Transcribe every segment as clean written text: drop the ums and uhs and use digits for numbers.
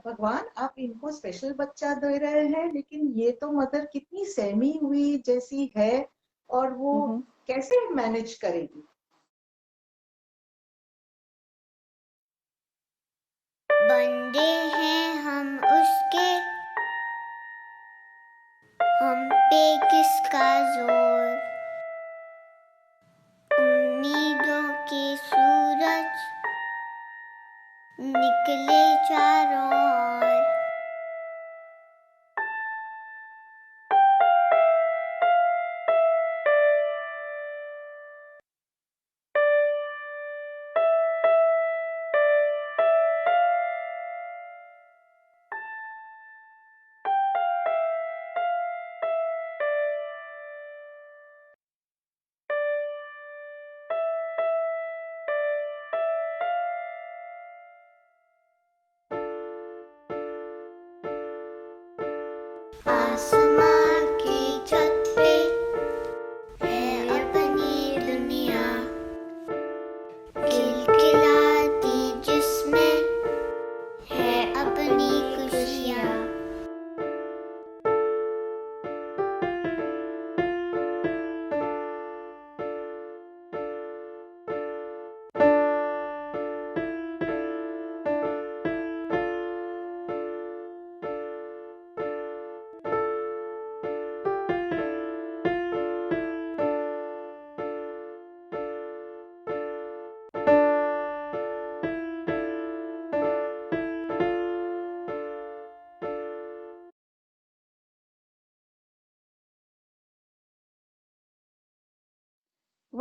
भगवान आप इनको स्पेशल बच्चा दे रहे हैं, लेकिन ये तो मदर कितनी सहमी हुई जैसी है, और वो कैसे मैनेज करेगी। बंदे हैं हम उसके, हम पे किसका जोर, उम्मीदों के सूरज निकले चारों ओर। आसमां की छत पे है अपनी दुनिया, खिलखिलाती जिसमें है अपनी खुशियाँ।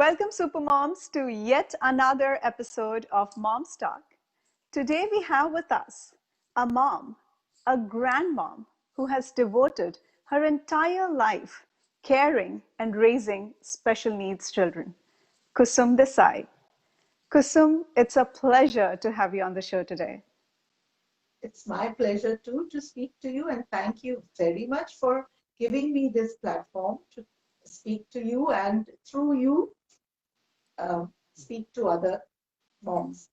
Welcome, Supermoms, to yet another episode of Mom's Talk. Today we have with us a mom, a grandmom, who has devoted her entire life caring and raising special needs children, Kusum Desai. Kusum, it's a pleasure to have you on the show today. It's my pleasure too to speak to you, and thank you very much for giving me this platform to speak to you, and through you speak to other moms.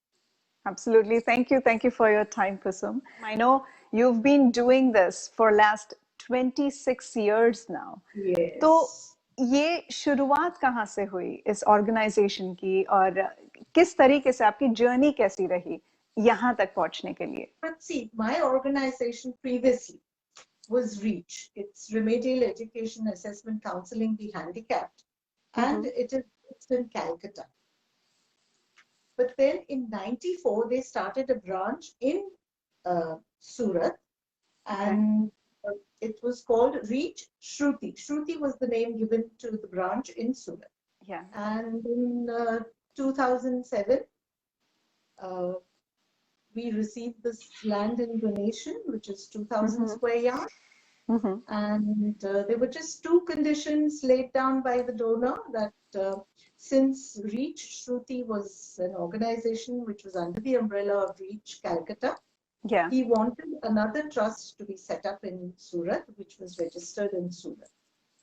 Absolutely. Thank you. Thank you for your time, Kusum. I know you've been doing this for last 26 years now. Yes. तो ये शुरुआत कहाँ से हुई इस organisation की, और किस तरीके से आपकी जर्नी कैसी रही यहाँ तक पहुँचने के लिए? But see, my organization previously was REACH. It's Remedial Education Assessment Counseling the Handicapped, and it's in Calcutta. But then in '94, they started a branch in Surat, and it was called REACH Shruti. Shruti was the name given to the branch in Surat. Yeah. And in 2007, we received this land in donation, which is 2,000 square yards. And there were just two conditions laid down by the donor, that since REACH Shruti was an organization which was under the umbrella of REACH Calcutta, he wanted another trust to be set up in Surat, which was registered in Surat.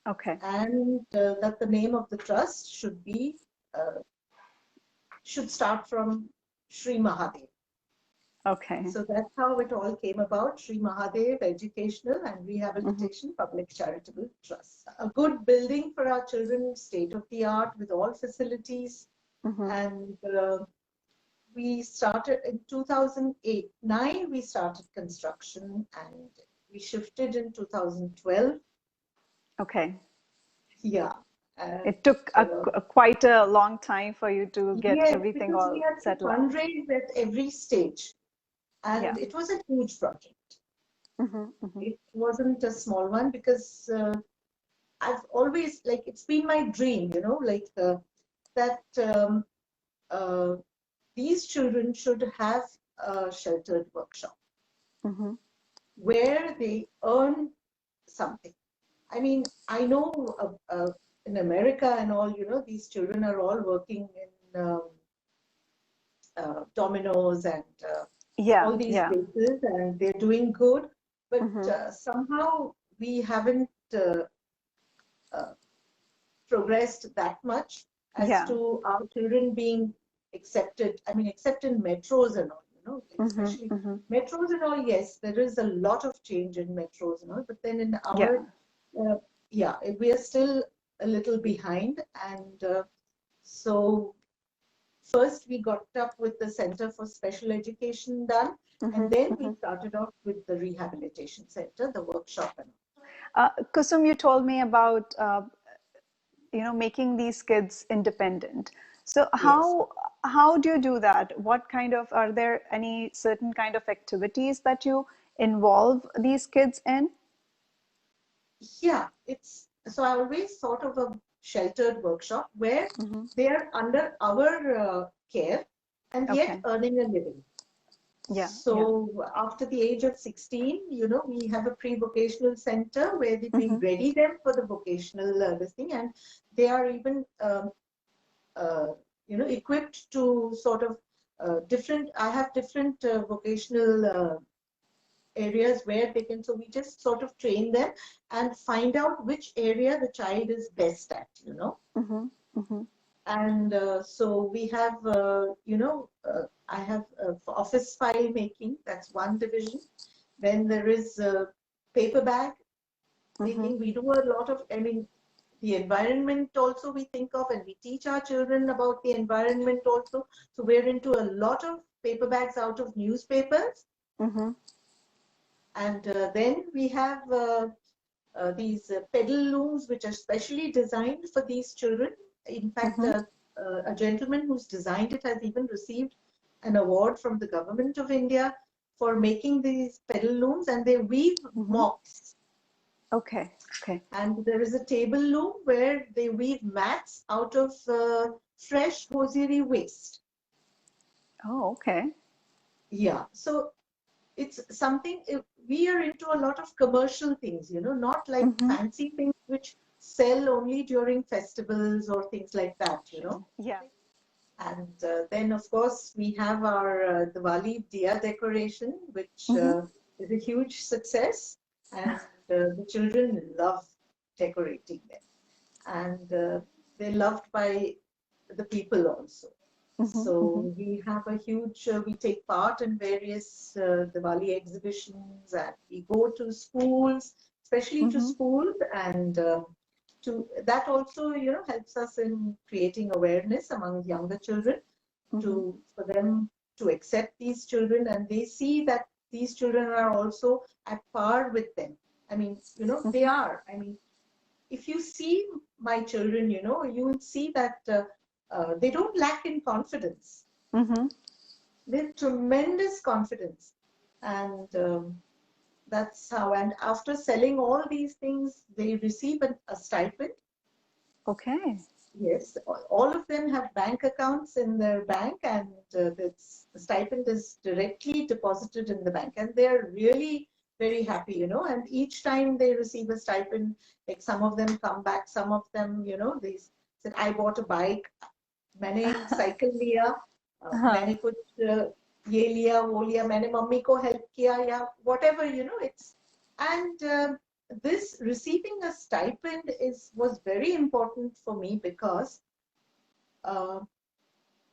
Okay. And that the name of the trust should be, should start from Shree Mahadev. Okay. So that's how it all came about. Shree Mahadev Educational and Rehabilitation Public Charitable Trust. A good building for our children, state of the art with all facilities. And we started in 2008-9, we started construction, and we shifted in 2012. Okay. Yeah. It took quite a long time for you to get everything all settled. We had to fundraise at every stage. And it was a huge project. It wasn't a small one, because I've always, like, it's been my dream, you know, like that these children should have a sheltered workshop where they earn something. I mean, I know in America and all, you know, these children are all working in Domino's and all these places, and they're doing good, but somehow we haven't progressed that much as to our children being accepted. I mean, except in metros and all, you especially metros and all. Yes, there is a lot of change in metros and all, but then in our, we are still a little behind. And so first we got up with the Center for Special Education done, and then we started off with the Rehabilitation Center, the workshop. And Kusum, you told me about making these kids independent. So how do you do that? What kind of, are there any certain kind of activities that you involve these kids in? Yeah, it's so I always thought of a sheltered workshop where they are under our care and yet earning a living. So after the age of 16, we have a pre-vocational center where we ready them for the vocational this thing, and they are even equipped to sort of different. I have different vocational areas where they can. So we just sort of train them and find out which area the child is best at. And so we have, I have office file making. That's one division. Then there is paper bag making. We do a lot of, the environment also we think of, and we teach our children about the environment also. So we're into a lot of paper bags out of newspapers. And then we have these pedal looms, which are specially designed for these children. In fact, a gentleman who's designed it has even received an award from the government of India for making these pedal looms, and they weave mops. Okay. And there is a table loom where they weave mats out of fresh hosiery waste. Oh, okay. Yeah. So it's something, we are into a lot of commercial things, not like fancy things which sell only during festivals or things like that, Yeah. And then, of course, we have our Diwali Diya decoration, which is a huge success. And the children love decorating them. And they're loved by the people also. So we have a huge, we take part in various Diwali exhibitions, and we go to schools, especially to schools, and that also, helps us in creating awareness among younger children for them to accept these children, and they see that these children are also at par with them. They are. If you see my children, you will see that they don't lack in confidence. They have tremendous confidence. And that's how. And after selling all these things, they receive a stipend. Okay. Yes, all of them have bank accounts in their bank, and the stipend is directly deposited in the bank. And they're really very happy, and each time they receive a stipend, like some of them come back, some of them, they said, I bought a bike, मैंने cycle लिया, मैंने कुछ ये लिया वो लिया, मैंने mummy को हेल्प किया, या whatever, it's, and this receiving a stipend was very important for me, because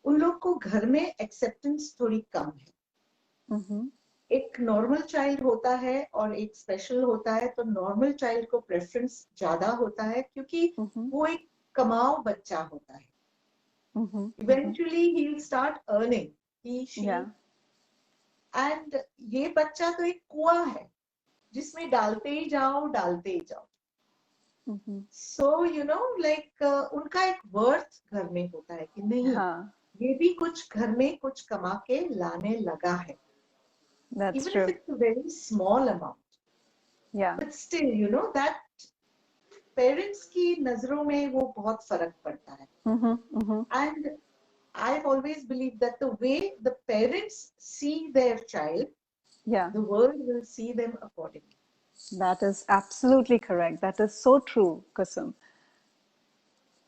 उन लोग को घर में acceptance थोड़ी कम है. एक नॉर्मल चाइल्ड होता है और एक स्पेशल होता है, तो नॉर्मल चाइल्ड को प्रेफरेंस ज्यादा होता है, क्योंकि वो एक कमाऊ बच्चा होता है. Eventually he'll start earning, she, and ये बच्चा तो एक कुआं है जिसमें डालते ही जाओ. So like उनका एक वर्थ घर में होता है कि नहीं, ये भी कुछ घर में कुछ कमा के लाने लगा है. That's even true. if it's a very small amount. Yeah. But still, that parents की नजरों में वो बहुत फर्क पड़ता है. And I've always believed that the way the parents see their child, the world will see them accordingly. That is absolutely correct. That is so true, Kusum.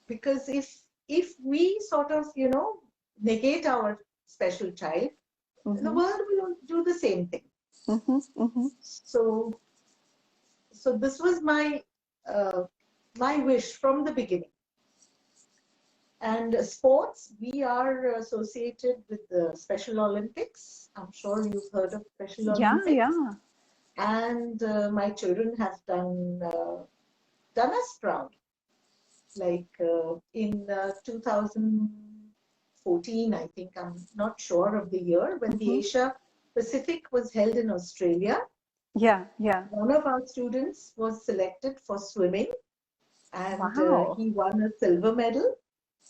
Because if we sort of, negate our special child, the world will do the same thing. So this was my my wish from the beginning. And sports, we are associated with the Special Olympics. I'm sure you've heard of Special Yeah, Olympics. yeah. And my children have done us proud. Like in 2014, I think, I'm not sure of the year, when the Asia Pacific was held in Australia. Yeah, yeah. One of our students was selected for swimming, and Wow. he won a silver medal.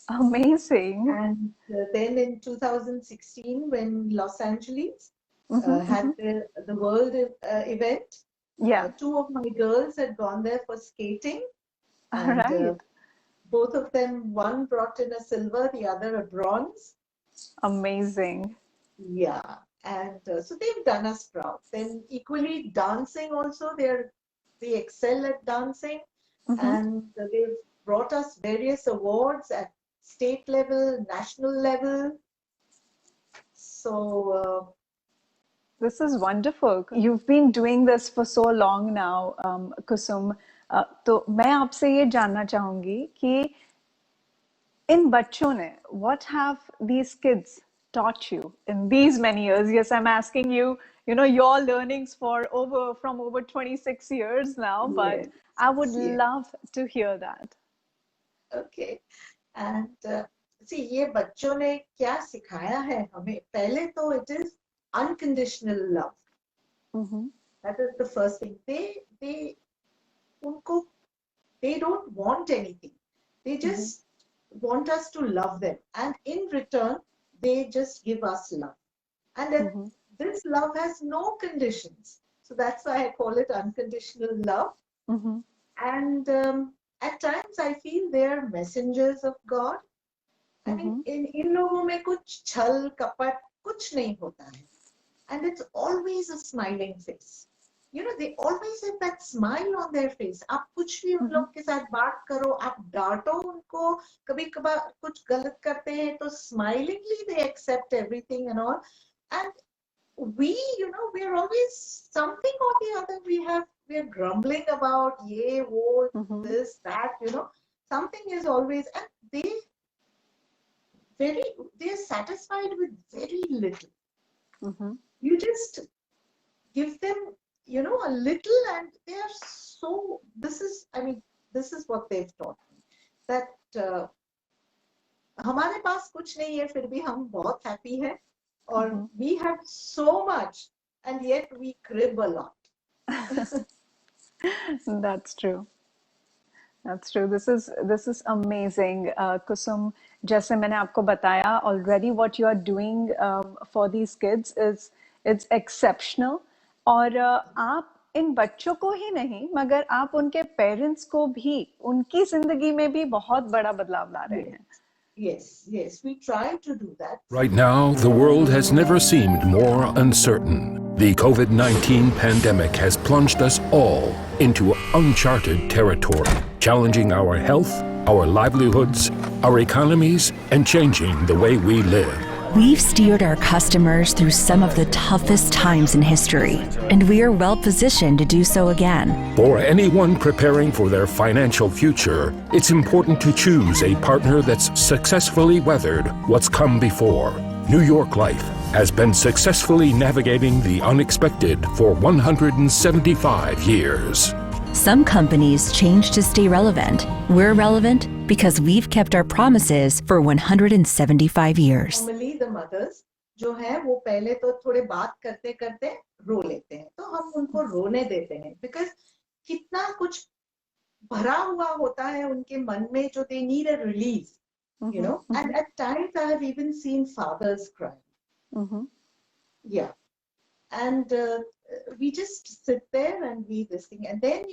Amazing. And then in 2016, when Los Angeles had the world event, Yeah. two of my girls had gone there for skating, All and right. both of them, one brought in a silver, the other a bronze. Amazing. Yeah, and so they've done us proud. Then equally dancing also, they excel at dancing, and they've brought us various awards at state level, national level. So This is wonderful. You've been doing this for so long now, Kusum. तो मैं आपसे ये जानना चाहूंगी कि इन बच्चों ने, what have these kids taught you in these many years? Yes, I'm asking you, your learnings from over 26 years now, but yes, I would yes, love to hear that. okay. And see, ये बच्चों ने क्या सिखाया है हमें? पहले तो it is unconditional love. That is the first thing. उनको, they don't want anything. They just want us to love them, and in return, they just give us love. And this love has no conditions. So that's why I call it unconditional love. And at times I feel they are messengers of God. I mean, in लोगों में कुछ छल कपट कुछ नहीं होता है. And it's always a smiling face. They always have that smile on their face. आप कुछ भी उन लोग के साथ बात करो, आप डांटो उनको, कभी कभार कुछ गलत करते हैं तो smilingly they accept everything and all. And we are always something or the other. We are grumbling about ye, wo, this, that. Something is always, and they're satisfied with very little. You just give them, a little, and they are so. This is what they've taught me, that हमारे पास कुछ नहीं है, फिर भी हम बहुत happy हैं, or we have so much, and yet we crib a lot. That's true. That's true. This is amazing, Kusum. जैसे मैंने आपको बताया already, what you are doing for these kids is it's exceptional. और आप इन बच्चों को ही नहीं, मगर आप उनके पेरेंट्स को भी उनकी जिंदगी में भी बहुत बड़ा बदलाव ला रहे हैं. Yes, we try to do that. Right now, the world has never seemed more uncertain. The COVID-19 pandemic has plunged us all into uncharted territory, challenging our health, our livelihoods, our economies, and changing the way we live. We've steered our customers through some of the toughest times in history, and we are well positioned to do so again. For anyone preparing for their financial future, it's important to choose a partner that's successfully weathered what's come before. New York Life has been successfully navigating the unexpected for 175 years. Some companies change to stay relevant. We're relevant because we've kept our promises for 175 years. Normally the mothers जो हैं वो पहले तो थोड़े बात करते करते रो लेते हैं, तो हम उनको रोने देते हैं, because कितना कुछ भरा हुआ होता है उनके मन में जो they need a release, and at times I have even seen fathers cry. Yeah, and we just sit there and we this thing, and then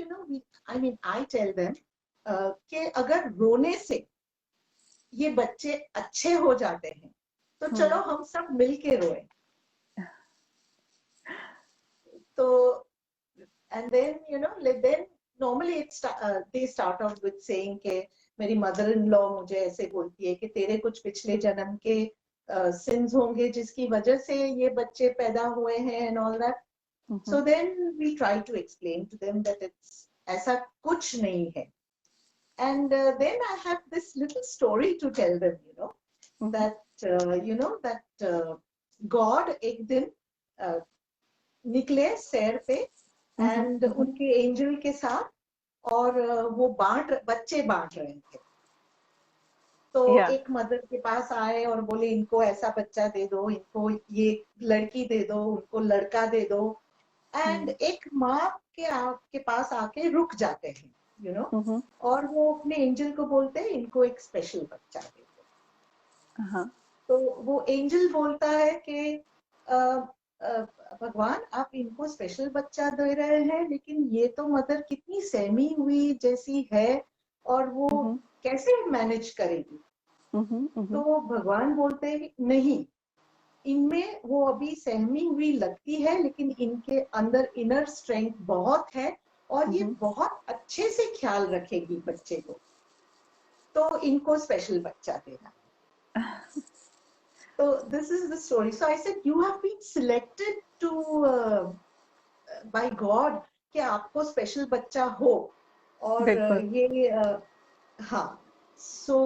I tell them कि अगर रोने से ये बच्चे अच्छे हो जाते हैं तो चलो हम सब मिलके रोएं. तो and then then normally they start off with saying कि मेरी mother-in-law मुझे ऐसे बोलती है कि तेरे कुछ पिछले जन्म के sins होंगे जिसकी वजह से ये बच्चे पैदा हुए हैं and all that. So then we try to explain to them that it's ऐसा कुछ नहीं है. And then I have this little story to tell them, that God एक दिन निकले सैर पे एंड उनके एंजल के साथ, और वो बच्चे बांट रहे थे. तो एक मदर के पास आए और बोले इनको ऐसा बच्चा दे दो, इनको ये लड़की दे दो, उनको लड़का दे दो. एंड एक माँ के पास आके रुक जाते हैं, और वो अपने एंजल को बोलते हैं इनको एक स्पेशल बच्चा दे दो. तो वो एंजल बोलता है कि भगवान आप इनको स्पेशल बच्चा दे रहे हैं, लेकिन ये तो मदर कितनी सहमी हुई जैसी है, और वो कैसे मैनेज करेगी. तो भगवान बोलते हैं नहीं, इनमें वो अभी सहमी हुई लगती है, लेकिन इनके अंदर इनर स्ट्रेंथ बहुत है, और ये बहुत अच्छे से ख्याल रखेगी बच्चे को, तो इनको स्पेशल बच्चा देना. So this is the story. So I said, you have been selected to by God कि आपको स्पेशल बच्चा हो, और ये हाँ. So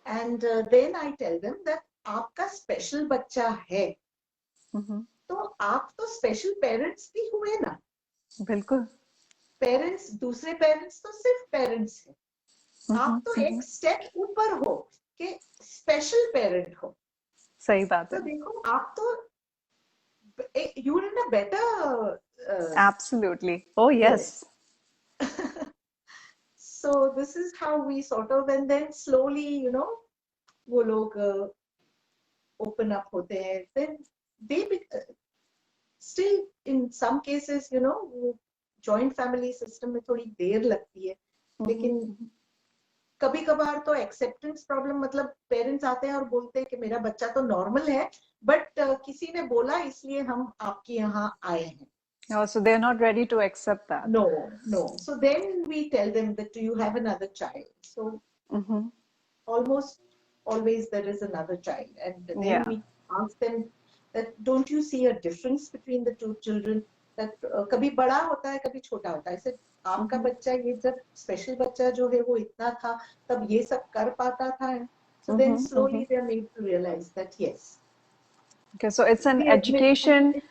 and then I tell them that आपका स्पेशल बच्चा है, तो आप तो स्पेशल पेरेंट्स भी हुए ना. बिल्कुल. पेरेंट्स, दूसरे पेरेंट्स तो सिर्फ पेरेंट्स हैं. आप तो एक स्टेप ऊपर हो कि स्पेशल पेरेंट हो. सही बात है. तो देखो आप तो you're in a better absolutely. Oh yes. So this is how we sort of, and then slowly वो लोग open up होते हैं. Then they still in some cases joint family system में थोड़ी देर लगती है, लेकिन कभी कभार तो एक्सेप्टेंस प्रॉब्लम, मतलब पेरेंट्स आते हैं और बोलते हैं कि मेरा बच्चा तो नॉर्मल है, बट किसी ने बोला इसलिए हम आपके यहाँ आए हैं. Oh, so they're not ready to accept that. No. So then we tell them that you have another child. So almost always there is another child, and then we ask them that don't you see a difference between the two children? That कभी बड़ा होता है, कभी छोटा होता है. I said आपका बच्चा ये जब स्पेशल बच्चा जो है वो इतना था, तब ये सब कर पाता था. So then slowly they are made to realize that yes. Okay, so it's an education.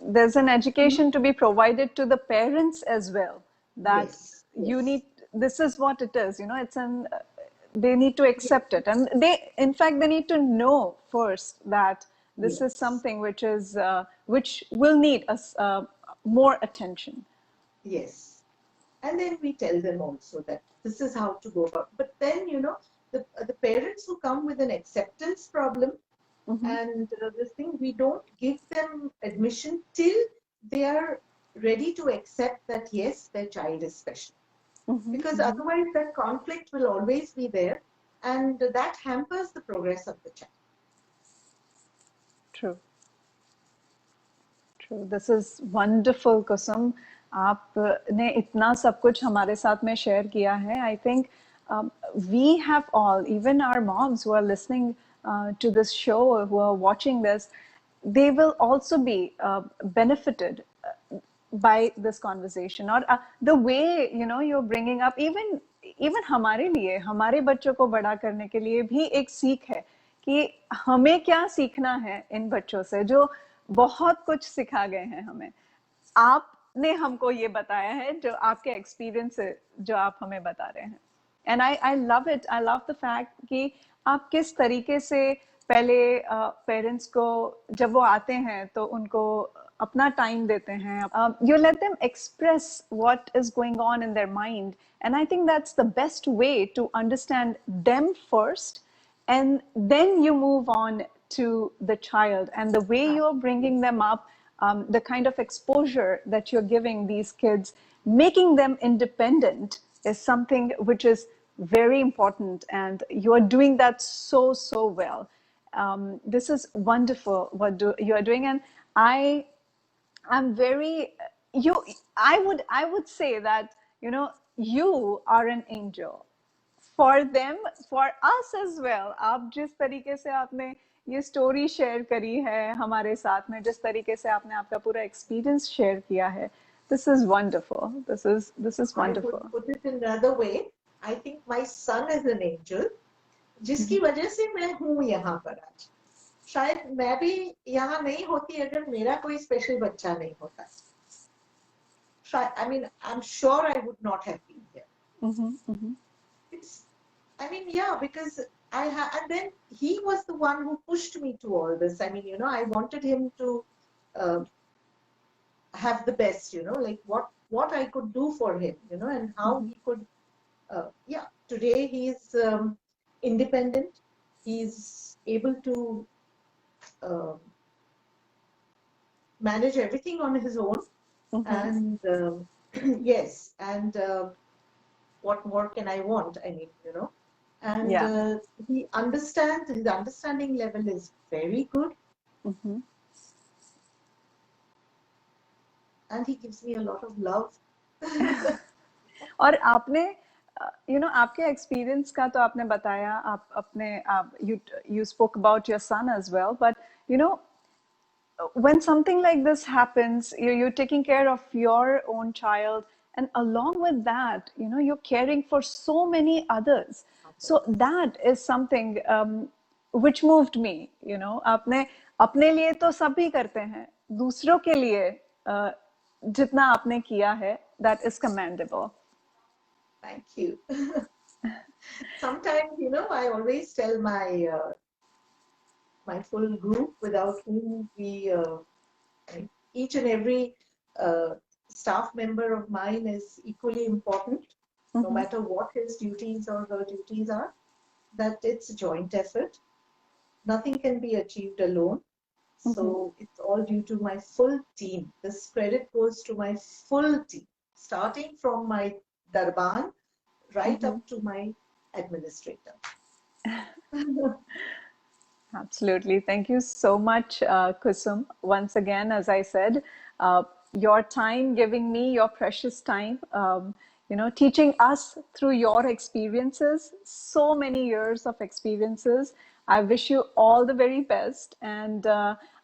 There's an education to be provided to the parents as well, that you need, this is what it is, it's an, they need to accept it, and in fact they need to know first that this is something which is which will need more attention. Yes. And then we tell them also that this is how to go about. But then the parents who come with an acceptance problem, and this thing, we don't give them admission till they are ready to accept that yes, their child is special. Because otherwise that conflict will always be there, and that hampers the progress of the child. True. This is wonderful, Kusum. आपने इतना सब कुछ हमारे साथ में share किया है. I think we have all, even our moms who are listening to this show or who are watching this, they will also be benefited by this conversation, or the way you're bringing up, even हमारे लिए, हमारे बच्चों को बड़ा करने के लिए भी एक सीख है कि हमें क्या सीखना है इन बच्चों से, जो बहुत कुछ सिखा गए हैं हमें. आपने हमको ये बताया है, जो आपके एक्सपीरियंस है, जो आप हमें बता रहे हैं. And I love it. I love the fact कि आप किस तरीके से पहले पेरेंट्स को जब वो आते हैं तो उनको अपना टाइम देते हैं. You let them express what is going on in their mind, and I think that's the best way to understand them first, and then you move on to the child, and the way you're bringing them up, the kind of exposure that you're giving these kids, making them independent, is something which is very important, and you are doing that so well. This is wonderful what you are doing, and I'm very, I would say that you are an angel for them, for us as well. आप जिस तरीके से आपने ये story share करी है हमारे साथ में, जिस तरीके से आपने आपका पूरा एक्सपीरियंस शेयर किया है, This is wonderful. This is I would wonderful. put it in another way. I think my son is an angel, जिसकी वजह से मैं हूँ यहाँ पर आज. शायद मैं भी यहाँ नहीं होती अगर मेरा कोई स्पेशल बच्चा नहीं होता. I mean, I'm sure I would not have been here. It's, I mean, yeah, because and then he was the one who pushed me to all this. I mean, I wanted him to have the best, like what I could do for him, and how he could, today he's independent. He's able to manage everything on his own. And yes, and what more can I want? I mean, and he understands, his understanding level is very good. And he gives me a lot of love. और आपने आपके experience का तो आपने बताया, आप अपने you spoke about your son as well, but when something like this happens, you're taking care of your own child, and along with that, you're caring for so many others. So that is something which moved me. आपने अपने लिए तो सभी करते हैं, दूसरों के लिए जितना आपने किया है, that is commendable. Thank you. Sometimes, I always tell my my full group, without whom we, each and every staff member of mine is equally important, no matter what his duties or her duties are, that it's a joint effort. Nothing can be achieved alone. So it's all due to my full team. This credit goes to my full team, starting from my darban right up to my administrator. Absolutely. Thank you so much, Kusum. Once again, as I said, your time, giving me your precious time, teaching us through your experiences, so many years of experiences. I wish you all the very best. And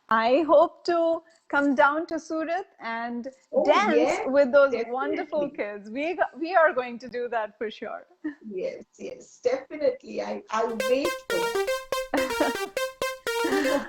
I hope to come down to Surat and dance with those wonderful kids. We are going to do that for sure. Yes, definitely. I'll wait for that.